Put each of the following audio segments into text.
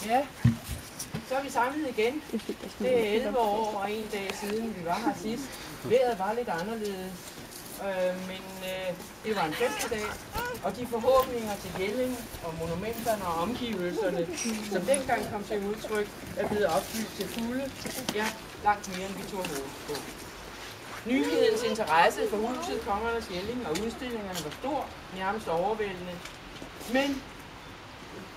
Ja, så er vi samlet igen. Det er 11 år og en dag siden vi var her sidst. Vejret var lidt anderledes, men det var en festdag, og de forhåbninger til Jelling og monumenterne og omgivelserne, som dengang kom til udtryk, er blevet opfyldt til fulde. Ja, langt mere end vi tog håb på. Nyhedens interesse for huset, Kongernes Jelling og udstillingerne var stor, nærmest overvældende. Men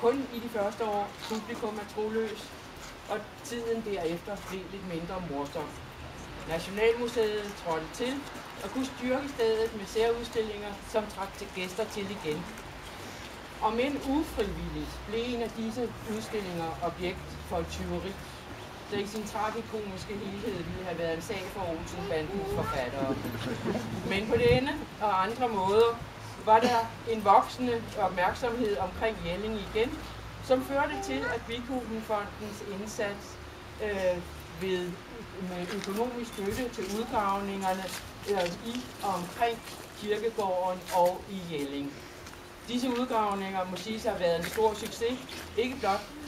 kun i de første år, publikum er troløs, og tiden derefter blev lidt mindre morsom. Nationalmuseet trådte til og kunne styrke stedet med særudstillinger, som trak til gæster til igen. Og men ufrivilligt blev en af disse udstillinger objekt for et tyveri, der i sin tragikomiske helhed ville have været en sag for Olsen-bandens forfattere. Men på denne og andre måder var der en voksende opmærksomhed omkring Jelling igen, som førte til, at Bikubenfondens indsats med økonomisk støtte til udgravningerne i og omkring kirkegården og i Jelling. Disse udgravninger må siges at have været en stor succes,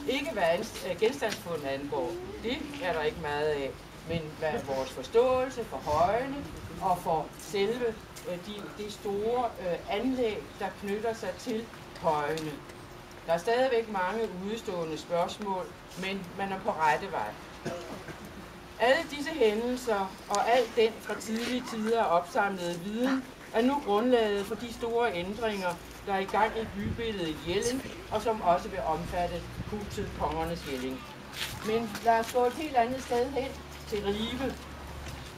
ikke hvad genstandsfund angår. Det er der ikke meget af, men hvad vores forståelse for højene og for selve de store anlæg, der knytter sig til højene. Der er stadigvæk mange udestående spørgsmål, men man er på rette vej. Alle disse hændelser og alt den fra tidlige tider opsamlede viden er nu grundlaget for de store ændringer, der er i gang i bybilledet i Jelling, og som også vil omfatte huset Kongernes Jelling. Men lad os gå et helt andet sted hen, til Ribe.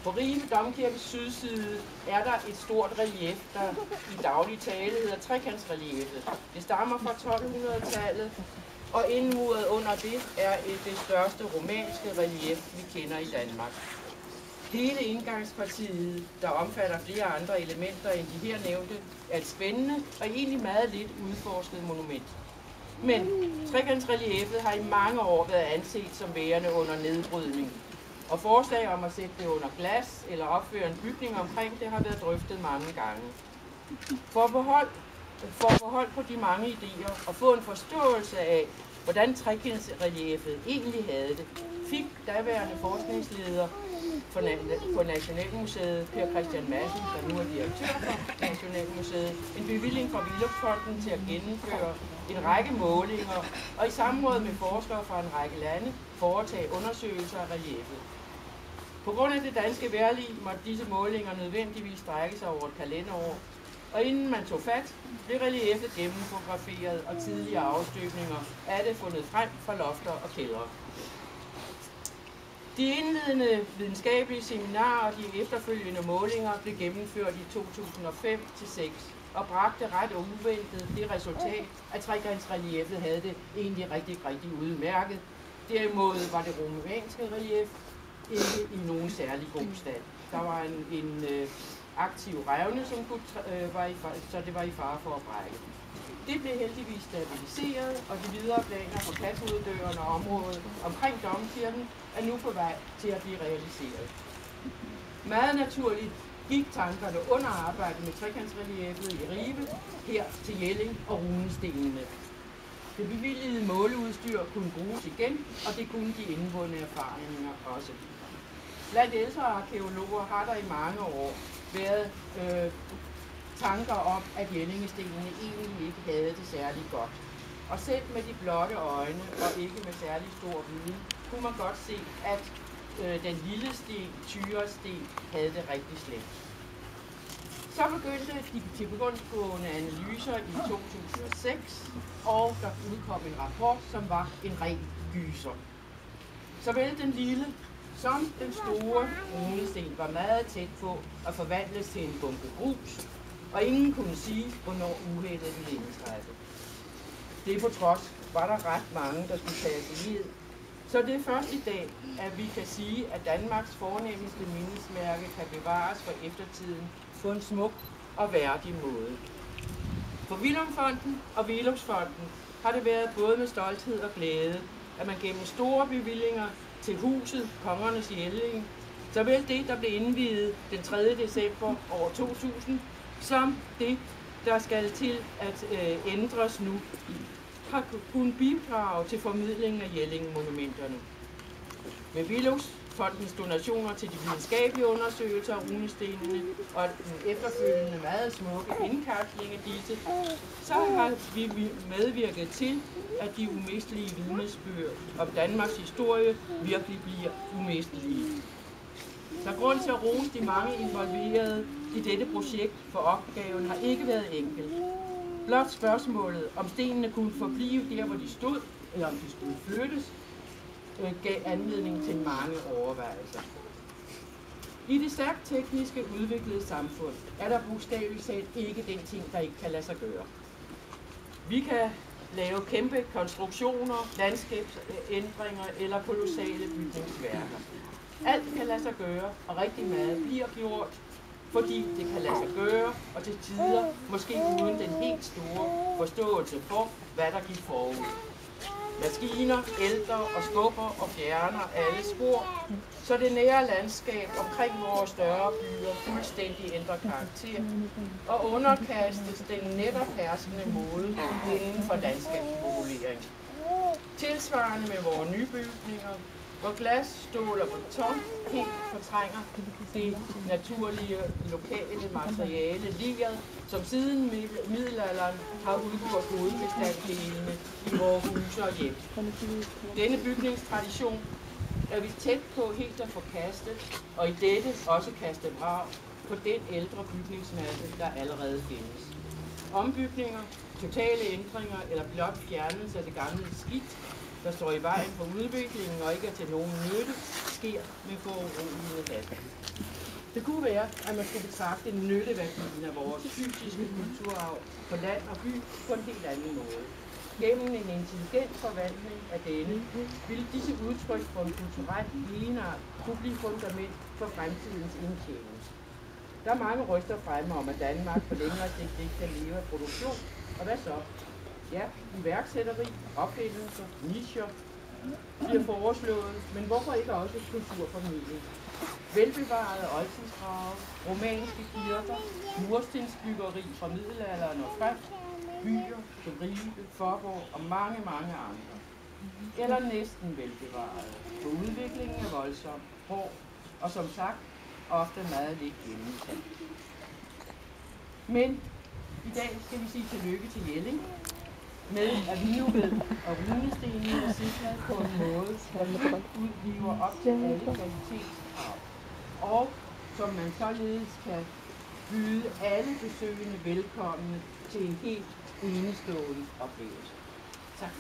På Ribe Domkirkes sydside er der et stort relief, der i daglig tale hedder trekantsreliefet. Det stammer fra 1200-tallet, og indmuret under det er det største romanske relief, vi kender i Danmark. Hele indgangspartiet, der omfatter flere andre elementer end de her nævnte, er et spændende og egentlig meget lidt udforsket monument. Men trekantsreliefet har i mange år været anset som værende under nedbrydning, og forslag om at sætte det under glas eller opføre en bygning omkring det har været drøftet mange gange. For at få hold på de mange idéer og få en forståelse af, hvordan trekantsreliefet egentlig havde det, fik daværende forskningsleder på Nationalmuseet, Per Christian Madsen, der nu er direktør for Nationalmuseet, en bevilling fra Willochfonden til at gennemføre en række målinger og i samråd med forskere fra en række lande foretage undersøgelser af reliefet. På grund af det danske vejrlig måtte disse målinger nødvendigvis strække sig over et kalenderår, og inden man tog fat, blev reliefet gennemfotograferet og tidligere afstøbninger af det fundet frem fra lofter og kældre. De indledende videnskabelige seminarer og de efterfølgende målinger blev gennemført i 2005-6 og bragte ret uventet det resultat, at trekantsreliefet havde det egentlig rigtig udmærket. Derimod var det romanske relief ikke i nogen særlig god stand. Der var en aktiv revne, som så det var i fare for at brække. Det blev heldigvis stabiliseret, og de videre planer for pladshoveddøren og området omkring domkirken er nu på vej til at blive realiseret. Meget naturligt gik tankerne under arbejdet med trekantsreliefet i Ribe her til Jelling og runestenene. Det bevilgede måleudstyr kunne bruges igen, og det kunne de indvundne erfaringer også. Blandt ældre arkeologer har der i mange år været tanker om, at Jellingestenene egentlig ikke havde det særlig godt. Og selv med de blotte øjne og ikke med særlig stor viden, kunne man godt se, at den lille sten, Tyresten, havde det rigtig slemt. Så begyndte de tilbundsgående analyser i 2006, og der udkom en rapport, som var en ren gyser. Såvel den lille som den store runesten var meget tæt på at forvandles til en bunke grus, og ingen kunne sige, hvornår uheldet ville indtræffe. Det på trods var der ret mange, der skulle tages i ned. Så det er først i dag, at vi kan sige, at Danmarks fornemmeste mindesmærke kan bevares for eftertiden på en smuk og værdig måde. For Willumfonden og Willochfonden har det været både med stolthed og glæde, at man gennem store bevillinger til huset Kongernes Jelling, såvel det, der blev indviet den 3. december år 2000, som det, der skal til at ændres nu har kunnet bidrage til formidlingen af Jelling-monumenterne. Med Willochsfondens donationer til de videnskabelige undersøgelser af runestenene og den efterfølgende meget smukke indkapsling af disse, så har vi medvirket til, at de umistelige vidnesbyrd om Danmarks historie virkelig bliver umistelige. Der er grund til at rose de mange involverede i dette projekt, for opgaven har ikke været enkel. Blot spørgsmålet, om stenene kunne forblive der, hvor de stod, eller om de skulle flyttes, gav anledning til mange overvejelser. I det stærkt tekniske udviklede samfund er der bogstaveligt talt ikke den ting, der ikke kan lade sig gøre. Vi kan lave kæmpe konstruktioner, landskabsændringer eller kolossale bygningsværker. Alt kan lade sig gøre, og rigtig meget bliver gjort, fordi det kan lade sig gøre, og til tider måske uden den helt store forståelse for, hvad der gik forud. Maskiner ælter og skubber og fjerner alle spor, så det nære landskab omkring vores større byer fuldstændig ændrer karakter og underkastes den netop herskende mode inden for landskabsmodulering. Tilsvarende med vores nybygninger, hvor glas, stål og beton helt fortrænger det naturlige lokale materiale leret, som siden middelalderen har udgjort hovedbestanddelene i vores huse og hjem. Denne bygningstradition er vi tæt på helt at forkaste, og i dette også kaste vrag på den ældre bygningsmasse, der allerede findes. Ombygninger, totale ændringer eller blot fjernelse af det gamle skidt, der står i vejen for udviklingen og ikke er til nogen nytte, sker med foruroligende hast. Det kunne være, at man skulle betragte nytteværdien af vores fysiske kulturarv på land og by på en helt anden måde. Gennem en intelligent forvaltning af denne, ville disse udtryk for en kulturel egenart kunne blive fundament for fremtidens indtjening. Der er mange røster fremme om, at Danmark på længere sigt ikke kan leve af produktion, og hvad så? Ja, iværksætteri, opfindelser, nicher bliver foreslået, men hvorfor ikke også kulturformidling? Velbevarede oldtidsgrave, romanske kirker, murstensbyggeri fra middelalderen og frem, byer som Ribe, Faaborg og mange andre. Eller næsten velbevarede, for udviklingen er voldsom, hård og som sagt ofte meget lidt gennemtænkt. Men i dag skal vi sige tillykke til Jelling med, at vi nu ved, at runestenene er sikret på en måde, der udgiver op til alle kvalitetskrav, og som man således kan byde alle besøgende velkomne til en helt enestående oplevelse. Tak.